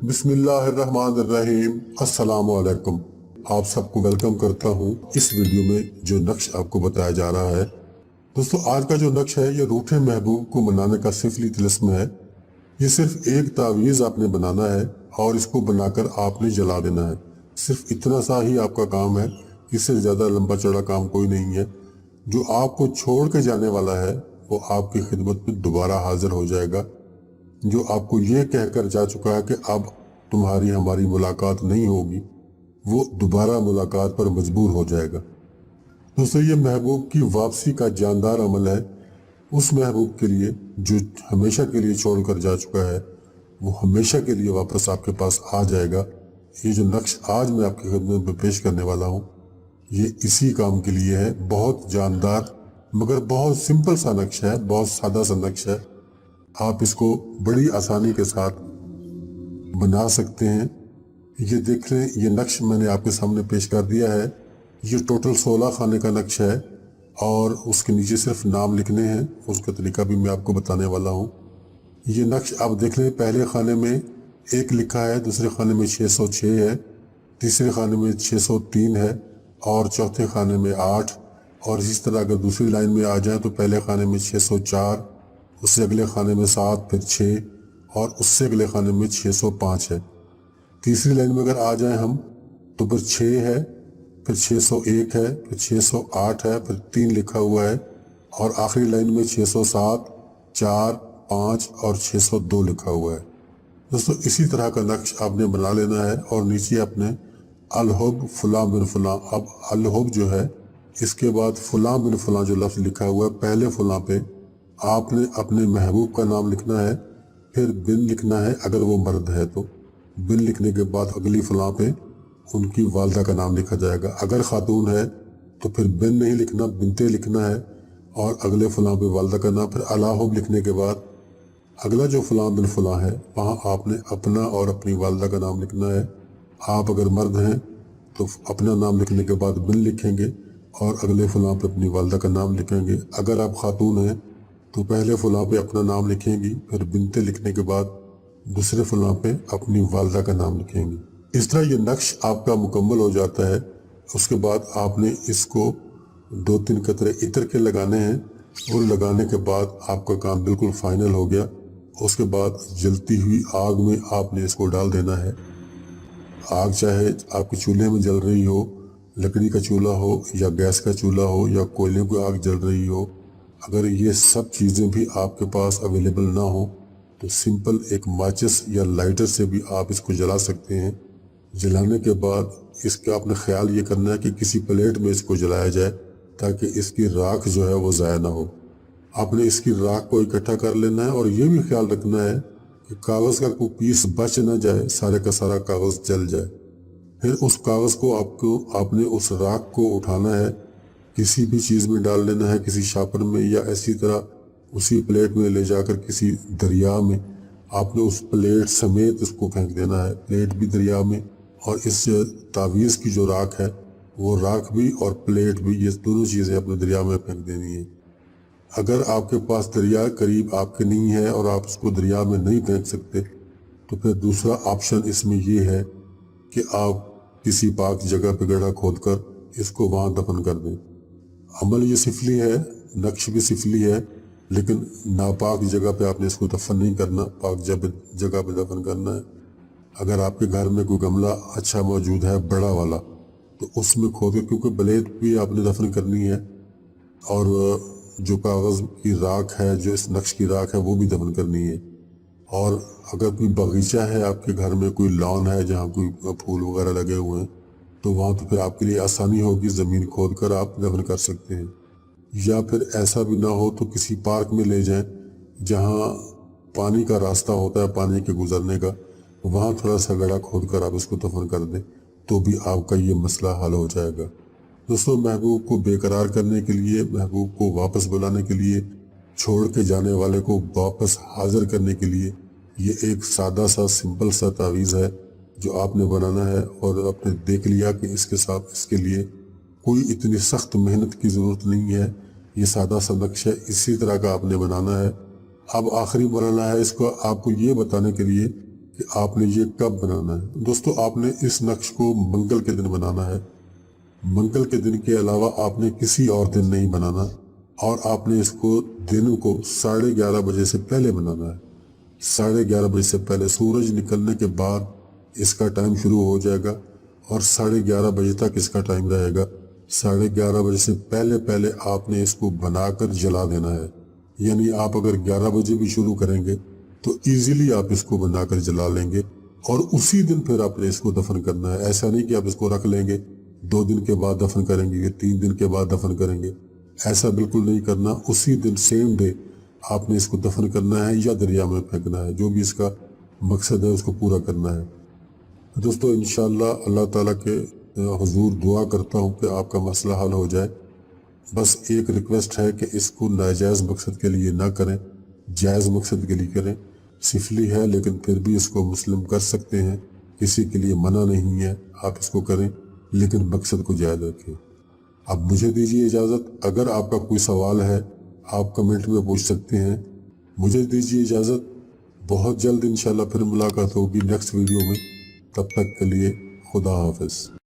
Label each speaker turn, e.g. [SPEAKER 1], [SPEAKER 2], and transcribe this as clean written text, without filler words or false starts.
[SPEAKER 1] बिस्मिल्लाहिर्रहमानिर्रहीम। अस्सलाम वालेकुम। आप सबको वेलकम करता हूँ इस वीडियो में जो नक्श आपको बताया जा रहा है। दोस्तों, आज का जो नक्श है ये रूठे महबूब को मनाने का सिफली तिलिस्म है। ये सिर्फ एक तावीज़ आपने बनाना है और इसको बनाकर आपने जला देना है। सिर्फ इतना सा ही आपका काम है, इससे ज़्यादा लंबा चौड़ा काम कोई नहीं है। जो आपको छोड़ के जाने वाला है वो आपकी खिदमत में दोबारा हाजिर हो जाएगा। जो आपको ये कहकर जा चुका है कि अब तुम्हारी हमारी मुलाकात नहीं होगी, वो दोबारा मुलाकात पर मजबूर हो जाएगा। दोस्तों, ये महबूब की वापसी का जानदार अमल है। उस महबूब के लिए जो हमेशा के लिए छोड़ कर जा चुका है वो हमेशा के लिए वापस आपके पास आ जाएगा। ये जो नक्श आज मैं आपकी खिदमत में पेश करने वाला हूँ ये इसी काम के लिए है। बहुत जानदार मगर बहुत सिंपल सा नक्श है, बहुत सादा सा नक्श है। आप इसको बड़ी आसानी के साथ बना सकते हैं। ये देख लें, ये नक्श मैंने आपके सामने पेश कर दिया है। ये टोटल 16 खाने का नक्श है और उसके नीचे सिर्फ नाम लिखने हैं। उसका तरीका भी मैं आपको बताने वाला हूँ। ये नक्श आप देख लें, पहले खाने में 1 लिखा है, दूसरे खाने में 606 है, तीसरे खाने में 603 है और चौथे खाने में 8। और इसी तरह अगर दूसरी लाइन में आ जाए तो पहले खाने में 604, उससे अगले खाने में 7, फिर 6 और उससे अगले खाने में 605 है। तीसरी लाइन में अगर आ जाए हम तो फिर 6 है, फिर 601 है, फिर 608 है, फिर 3 लिखा हुआ है और आखिरी लाइन में 607, 4, 5 और 602 लिखा हुआ है। दोस्तों, इसी तरह का नक्श आपने बना लेना है और नीचे अपने अलहुब फुलां बिन फुलां। अब अलहुब जो है इसके बाद फुलां बिन फुलां जो लफ्ज़ लिखा हुआ है, पहले फुलां पे आपने अपने महबूब का नाम लिखना है, फिर बिन लिखना है अगर वो मर्द है तो। बिन लिखने के बाद अगली फलां पे उनकी वालदा का नाम लिखा जाएगा। अगर खातून है तो फिर बिन नहीं लिखना, बिनते लिखना है और अगले फलां पे वालदा का नाम। फिर अलाहुब लिखने के बाद अगला जो फलां बिन फलां है वहाँ आपने अपना और अपनी वालदा का नाम लिखना है। आप अगर मर्द हैं तो अपना नाम लिखने के बाद बिन लिखेंगे और अगले फलां पे अपनी वालदा का नाम लिखेंगे। अगर आप खातून हैं तो पहले फलां पे अपना नाम लिखेंगी, फिर बिनते लिखने के बाद दूसरे फलां पे अपनी वालदा का नाम लिखेंगी। इस तरह ये नक्श आपका मुकम्मल हो जाता है। उसके बाद आपने इसको 2-3 कतरे इत्र के लगाने हैं और लगाने के बाद आपका काम बिल्कुल फाइनल हो गया। उसके बाद जलती हुई आग में आपने इसको डाल देना है। आग चाहे आपके चूल्हे में जल रही हो, लकड़ी का चूल्हा हो या गैस का चूल्हा हो या कोयले की आग जल रही हो, अगर ये सब चीज़ें भी आपके पास अवेलेबल ना हो तो सिंपल एक माचिस या लाइटर से भी आप इसको जला सकते हैं। जलाने के बाद इसका आपने ख्याल ये करना है कि किसी प्लेट में इसको जलाया जाए ताकि इसकी राख जो है वो ज़ाया ना हो। आपने इसकी राख को इकट्ठा कर लेना है और ये भी ख्याल रखना है कि कागज़ का कोई पीस बच ना जाए, सारे का सारा कागज़ जल जाए। फिर उस कागज़ को आपने उस राख को उठाना है, किसी भी चीज़ में डाल लेना है, किसी शापर में या ऐसी तरह उसी प्लेट में ले जाकर किसी दरिया में आपने उस प्लेट समेत उसको फेंक देना है। प्लेट भी दरिया में और इस तावीज़ की जो राख है वो राख भी और प्लेट भी, ये दोनों चीज़ें अपने दरिया में फेंक देनी है। अगर आपके पास दरिया करीब आपके नहीं है और आप उसको दरिया में नहीं फेंक सकते तो फिर दूसरा ऑप्शन इसमें ये है कि आप किसी पाक जगह पर गड्ढा खोद कर इसको वहाँ दफन कर दें। अमल ये सिफली है, नक्श भी सिफली है, लेकिन नापाक जगह पे आपने इसको दफन नहीं करना, पाक जगह पे दफन करना है। अगर आपके घर में कोई गमला अच्छा मौजूद है बड़ा वाला तो उसमें खोद कर, क्योंकि ब्लेड भी आपने दफन करनी है और जो कागज़ की राख है, जो इस नक्श की राख है वो भी दफन करनी है। और अगर कोई बगीचा है आपके घर में, कोई लॉन है जहाँ कोई फूल वगैरह लगे हुए हैं तो वहाँ तो फिर आपके लिए आसानी होगी, ज़मीन खोद कर आप दफन कर सकते हैं। या फिर ऐसा भी ना हो तो किसी पार्क में ले जाएं जहाँ पानी का रास्ता होता है, पानी के गुजरने का, वहाँ थोड़ा सा गड्ढा खोद कर आप इसको दफन कर दें तो भी आपका ये मसला हल हो जाएगा। दोस्तों, महबूब को बेकरार करने के लिए, महबूब को वापस बुलाने के लिए, छोड़ के जाने वाले को वापस हाजिर करने के लिए ये एक सादा सा सिंपल सा तावीज़ है जो आपने बनाना है। और आपने देख लिया कि इसके लिए कोई इतनी सख्त मेहनत की ज़रूरत नहीं है। ये सादा सा नक्श है, इसी तरह का आपने बनाना है। अब आखिरी मरहला है इसको आपको ये बताने के लिए कि आपने ये कब बनाना है। दोस्तों आपने इस नक्श को मंगल के दिन बनाना है। मंगल के दिन के अलावा आपने किसी और दिन नहीं बनाना, और आपने इसको दिन को 11:30 बजे से पहले बनाना है। 11:30 बजे से पहले, सूरज निकलने के बाद इसका टाइम शुरू हो जाएगा और 11:30 बजे तक इसका टाइम रहेगा। 11:30 बजे से पहले पहले आपने इसको बनाकर जला देना है। यानी आप अगर 11 बजे भी शुरू करेंगे तो इजीली आप इसको बनाकर जला लेंगे, और उसी दिन फिर आपने इसको दफन करना है। ऐसा नहीं कि आप इसको रख लेंगे, 2 दिन के बाद दफन करेंगे या 3 दिन के बाद दफन करेंगे, ऐसा बिल्कुल नहीं करना। उसी दिन सेम डे आपने इसको दफन करना है या दरिया में फेंकना है। जो भी इसका मकसद है उसको पूरा करना है। दोस्तों इंशाल्लाह अल्लाह ताला के हुजूर दुआ करता हूँ कि आपका मसला हल हो जाए। बस एक रिक्वेस्ट है कि इसको नाजायज़ मकसद के लिए ना करें, जायज़ मकसद के लिए करें। सिफली है लेकिन फिर भी इसको मुस्लिम कर सकते हैं, किसी के लिए मना नहीं है, आप इसको करें लेकिन मकसद को जायज़ रखें। अब मुझे दीजिए इजाज़त। अगर आपका कोई सवाल है आप कमेंट में पूछ सकते हैं। मुझे दीजिए इजाज़त। बहुत जल्द इंशाल्लाह फिर मुलाकात होगी नेक्स्ट वीडियो में। तब तक के लिए खुदा हाफिज़।